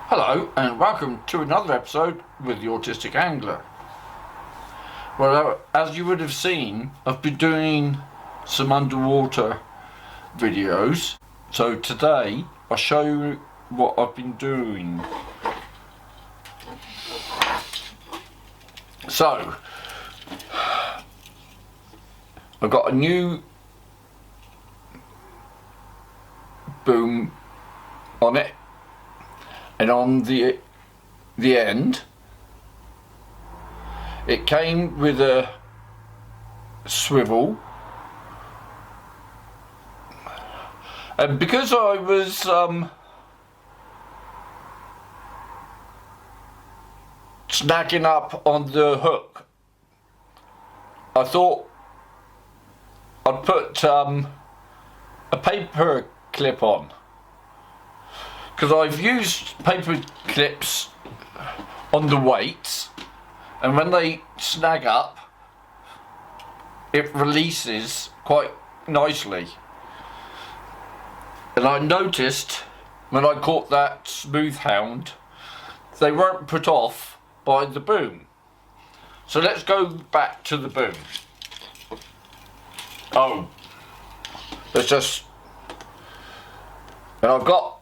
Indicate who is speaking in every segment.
Speaker 1: Hello and welcome to another episode with the Autistic Angler. Well, as you would have seen, I've been doing some underwater videos. So today I'll show you what I've been doing. So, I've got a new boom on it. And on the end, it came with a swivel, and because I was snagging up on the hook, I thought I'd put a paper clip on. Because I've used paper clips on the weights, and when they snag up, it releases quite nicely. And I noticed when I caught that smooth hound, they weren't put off by the boom. So let's go back to the boom. And I've got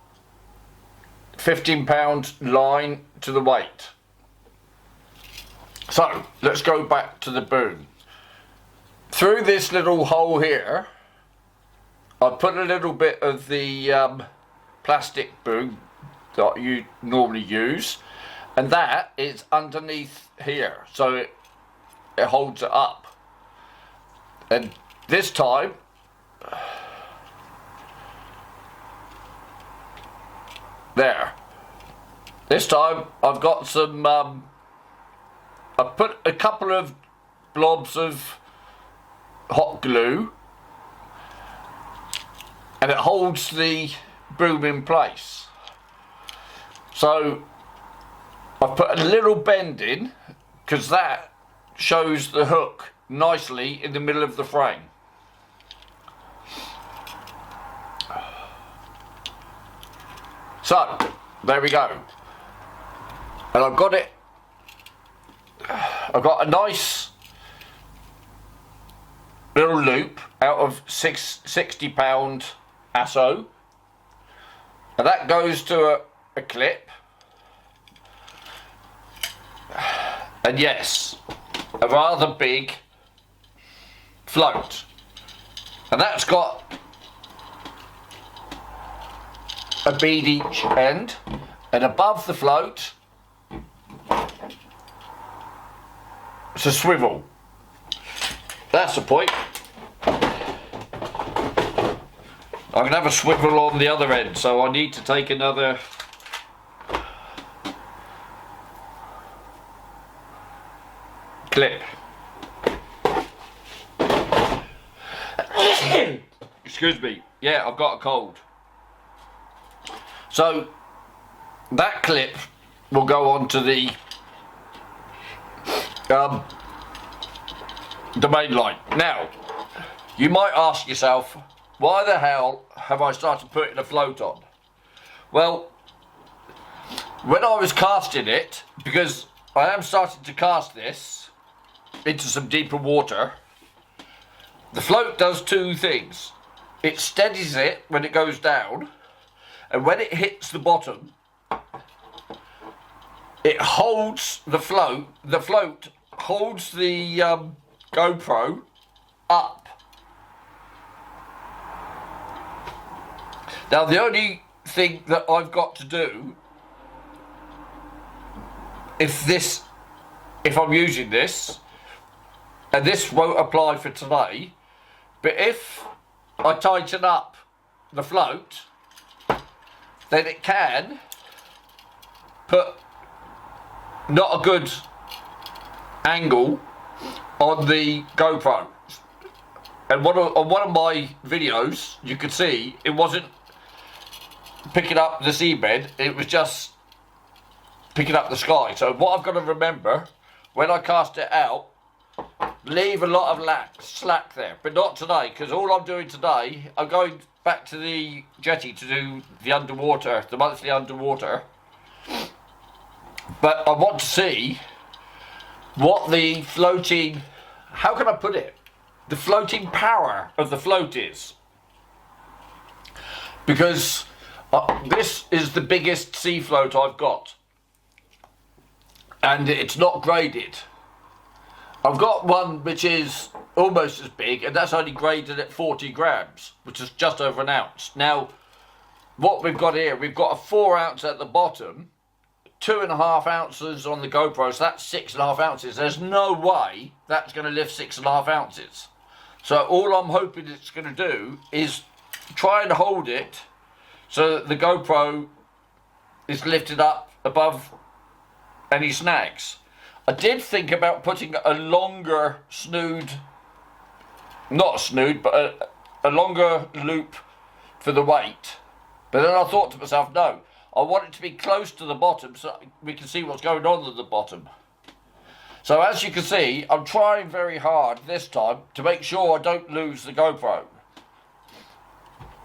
Speaker 1: 15-pound line to the weight. So let's go back to the boom. Through this little hole here, I put a little bit of the plastic boom that you normally use, and that is underneath here, so it holds it up. And this time, there. This time I've got some, I put a couple of blobs of hot glue, and it holds the boom in place. So I've put a little bend in, because that shows the hook nicely in the middle of the frame. So, there we go. And I've got a nice little loop out of 60-pound ASO. And that goes to a clip. And yes, a rather big float. And that's got a bead each end, and above the float it's a swivel. That's the point. I'm going to have a swivel on the other end, so I need to take another clip. Excuse me, yeah, I've got a cold. So that clip will go onto the main line. Now, you might ask yourself, why the hell have I started putting a float on? Well, when I was casting it, because I am starting to cast this into some deeper water, the float does two things. It steadies it when it goes down, and when it hits the bottom, it holds the float. The float holds the GoPro up. Now, the only thing that I've got to do, if I'm using this, and this won't apply for today, but if I tighten up the float, then it can put not a good angle on the GoPro. And on one of my videos, you could see it wasn't picking up the seabed, it was just picking up the sky. So what I've got to remember, when I cast it out, leave a lot of slack there, but not today, because all I'm doing today, I'm going back to the jetty to do the monthly underwater, But I want to see what the floating, how can I put it? The floating power of the float is. Because this is the biggest sea float I've got. And it's not graded. I've got one which is almost as big, and that's only graded at 40 grams, which is just over an ounce. Now, what we've got here, we've got a 4 ounce at the bottom, 2.5 ounces on the GoPro, so that's 6.5 ounces. There's no way that's going to lift 6.5 ounces. So all I'm hoping it's going to do is try and hold it so that the GoPro is lifted up above any snags. I did think about putting a longer snood, not a snood, but a longer loop for the weight. But then I thought to myself, no, I want it to be close to the bottom so we can see what's going on at the bottom. So as you can see, I'm trying very hard this time to make sure I don't lose the GoPro.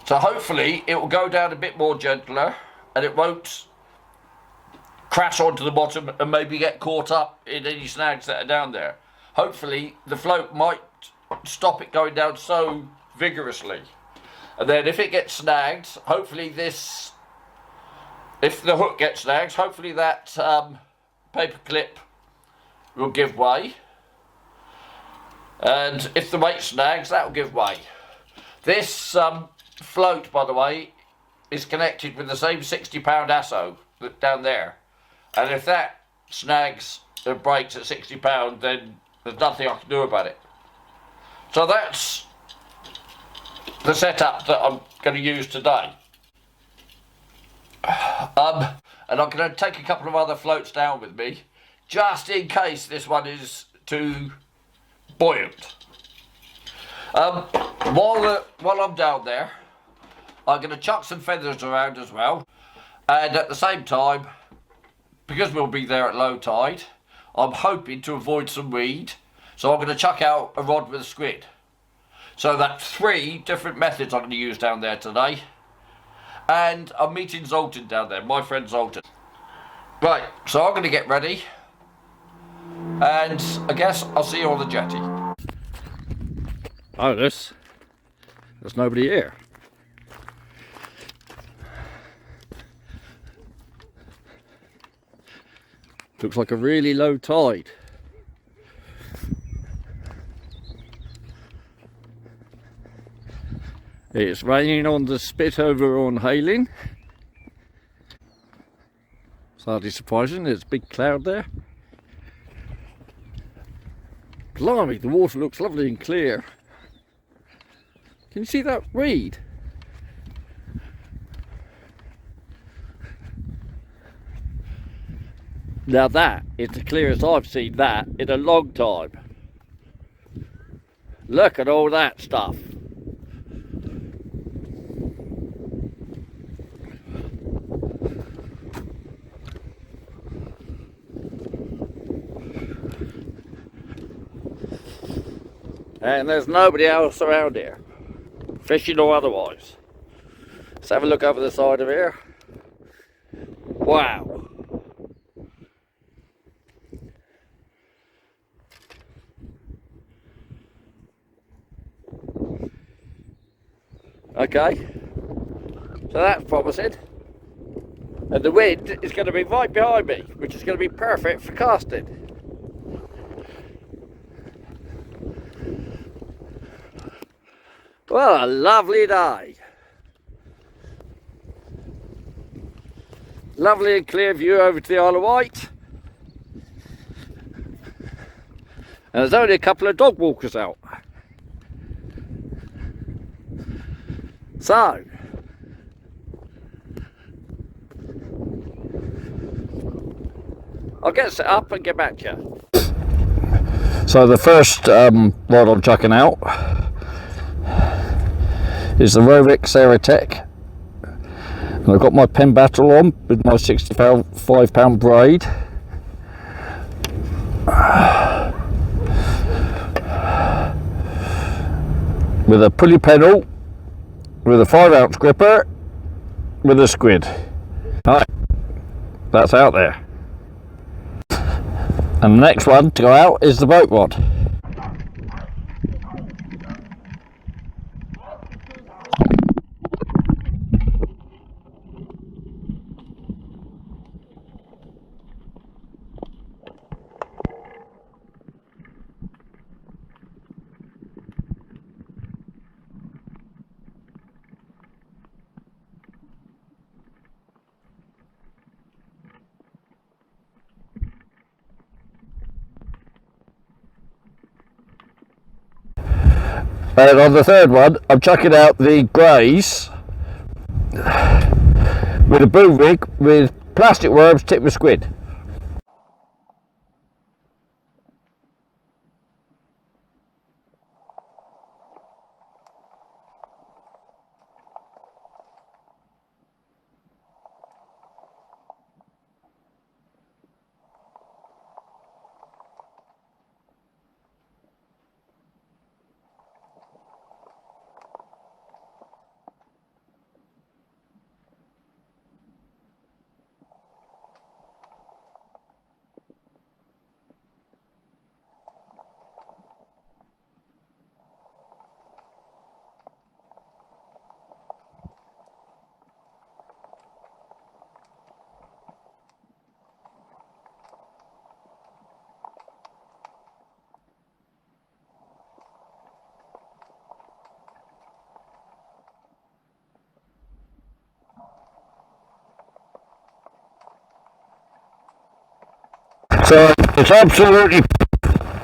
Speaker 1: So hopefully it will go down a bit more gentler and it won't crash onto the bottom and maybe get caught up in any snags that are down there. Hopefully the float might stop it going down so vigorously. And then if it gets snagged, hopefully this, if the hook gets snagged, hopefully that paper clip will give way. And if the weight snags, that will give way. This float, by the way, is connected with the same 60-pound ASSO that's down there. And if that snags and breaks at 60 pounds, then there's nothing I can do about it. So that's the setup that I'm going to use today. And I'm going to take a couple of other floats down with me, just in case this one is too buoyant. While I'm down there, I'm going to chuck some feathers around as well. And at the same time, because we'll be there at low tide, I'm hoping to avoid some weed, so I'm going to chuck out a rod with a squid. So that's 3 different methods I'm going to use down there today. And I'm meeting Zoltan down there, my friend Zoltan. Right, so I'm going to get ready, and I guess I'll see you on the jetty. Oh, there's nobody here. Looks like a really low tide. It's raining on the spit over on Hayling. It's hardly surprising, there's a big cloud there. Blimey, the water looks lovely and clear. Can you see that reed? Now that is the clearest I've seen that in a long time. Look at all that stuff. And there's nobody else around here, fishing or otherwise. Let's have a look over the side of here. Wow. Okay, so that's promising. And the wind is going to be right behind me, which is going to be perfect for casting. Well, a lovely day. Lovely and clear view over to the Isle of Wight. And there's only a couple of dog walkers out. So, I'll get set up and get back to you. So the first rod I'm chucking out is the Rovic Ceratec. And I've got my pen battle on with my 65 pound braid. With a pulley pedal, with a 5 ounce gripper, with a squid. Alright, that's out there. And the next one to go out is the boat rod. And on the third one, I'm chucking out the greys with a boom rig with plastic worms tipped with squid. So it's absolutely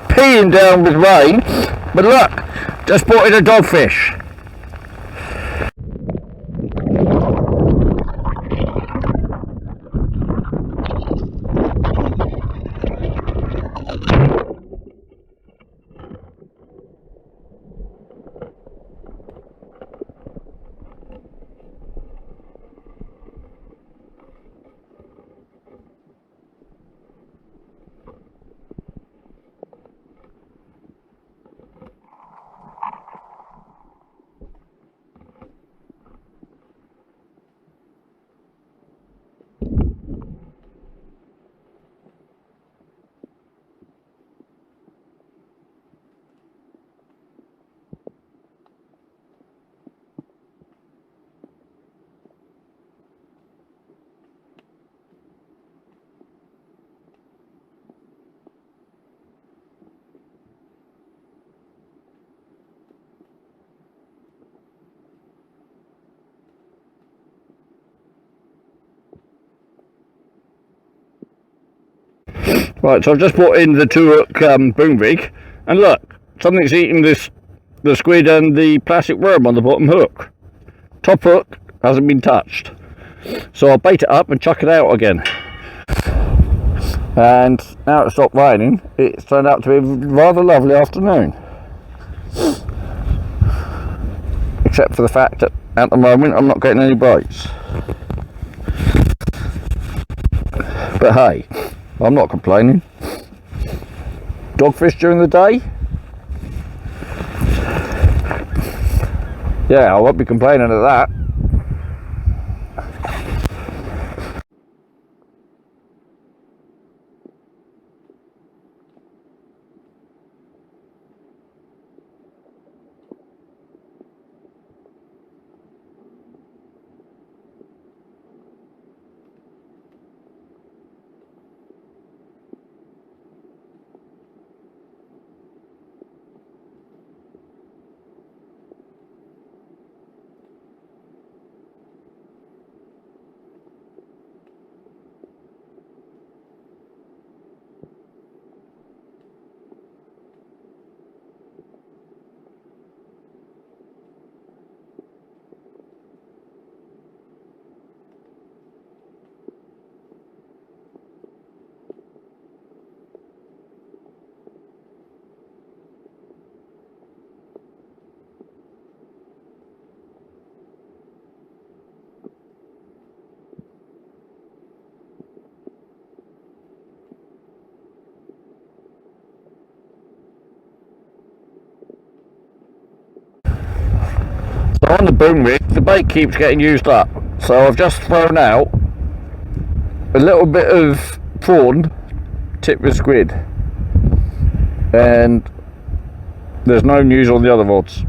Speaker 1: peeing down with rain, but look, just brought in a dogfish. Right, so I've just brought in the 2-hook boom rig, and look, something's eating the squid and the plastic worm on the bottom hook. Top hook hasn't been touched, so I'll bait it up and chuck it out again. And now it's stopped raining, it's turned out to be a rather lovely afternoon. Except for the fact that at the moment I'm not getting any bites. But hey, I'm not complaining. Dogfish during the day? Yeah, I won't be complaining at that. On the boom rig, the bait keeps getting used up, so I've just thrown out a little bit of prawn tipped with squid, and there's no news on the other rods.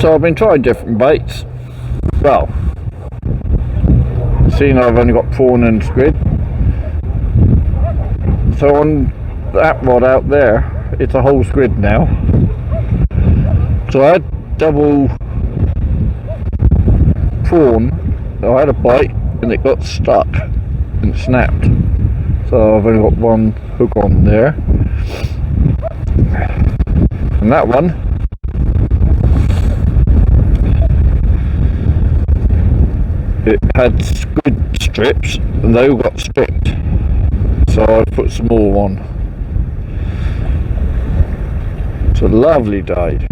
Speaker 1: So I've been trying different baits. Well, seeing I've only got prawn and squid, so on that rod out there it's a whole squid now. So I had double prawn, I had a bite and it got stuck and snapped, so I've only got one hook on there. And that one, it had squid strips and they all got stripped, so I put some more on. It's a lovely day.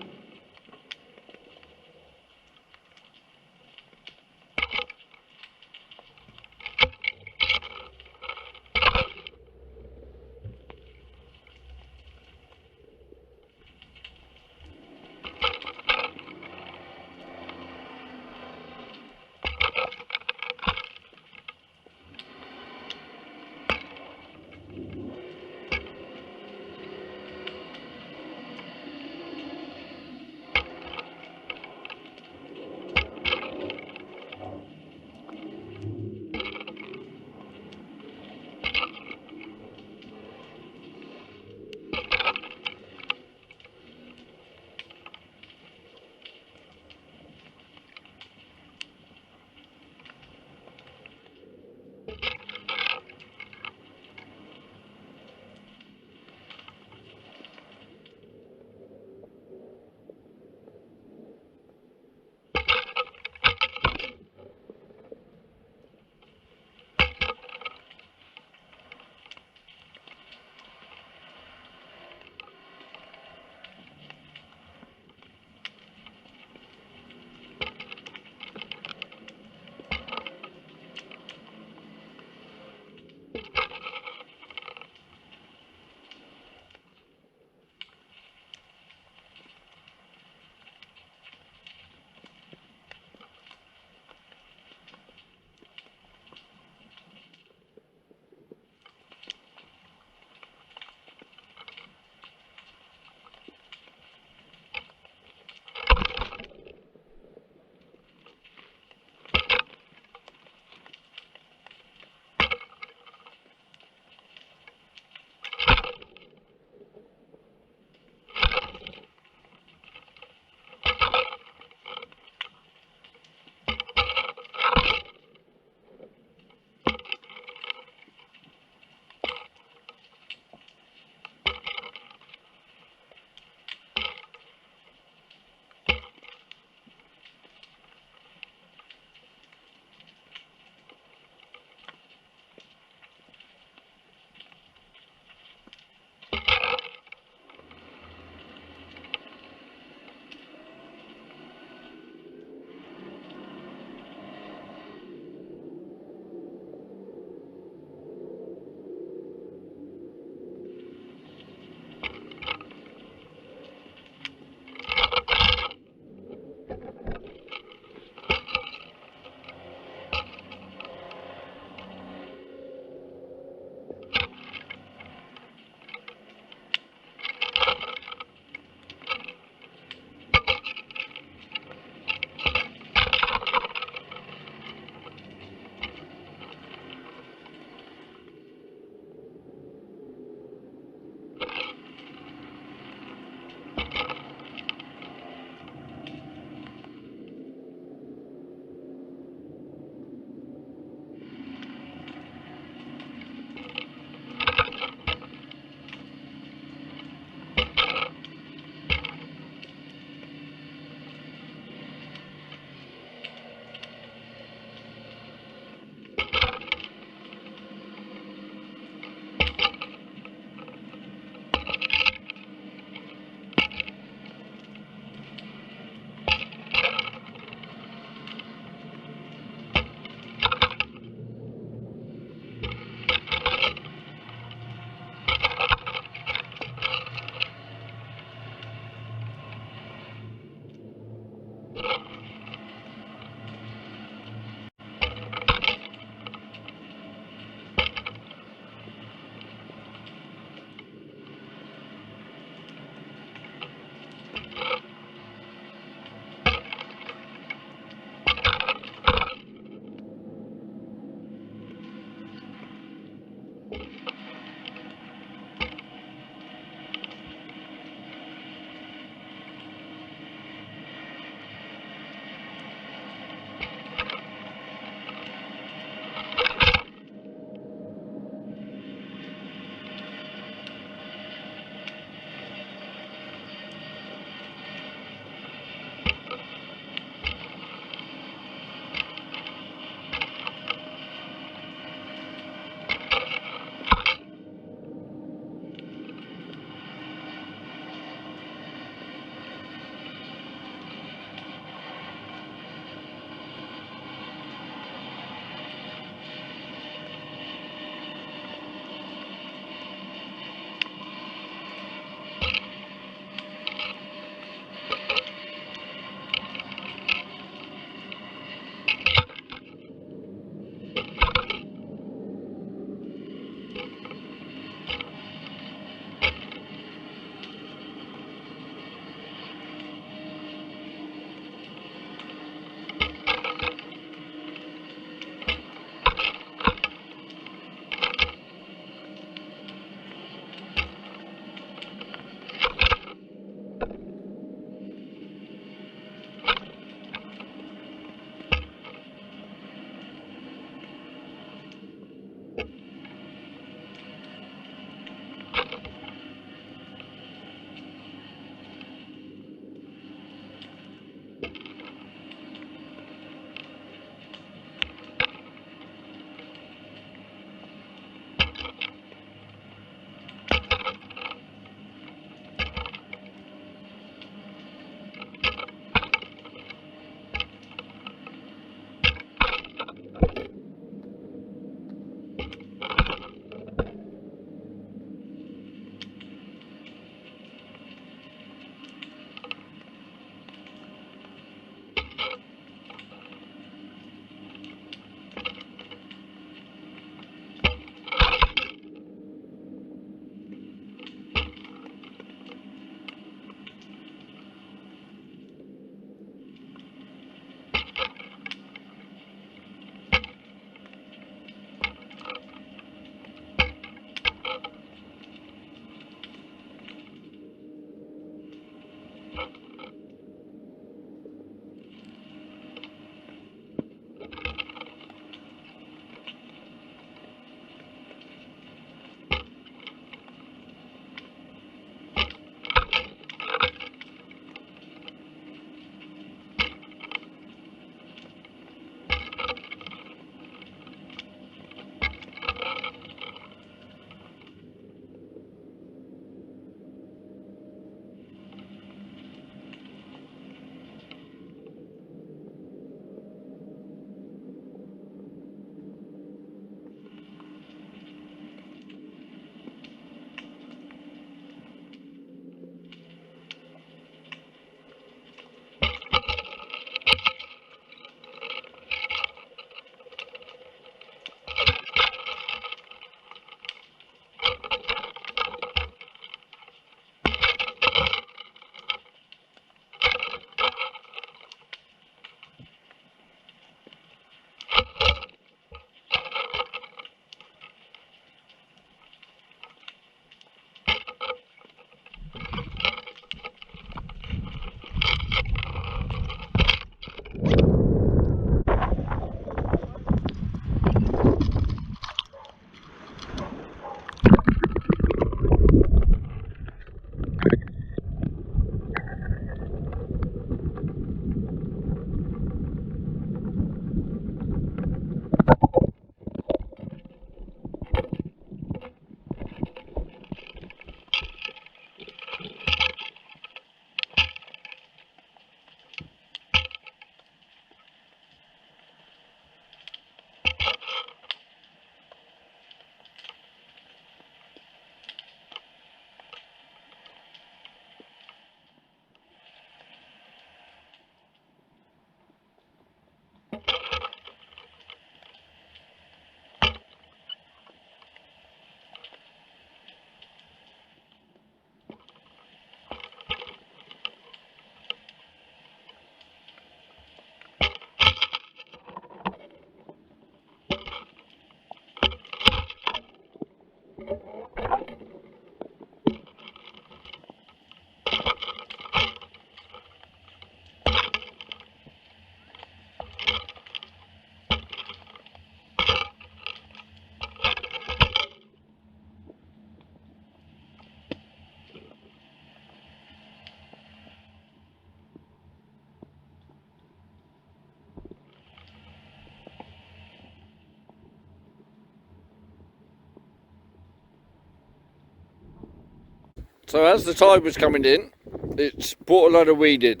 Speaker 1: So as the tide was coming in, it's brought a load of weed in,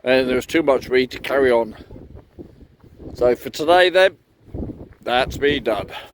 Speaker 1: and there was too much weed to carry on. So for today then, that's me done.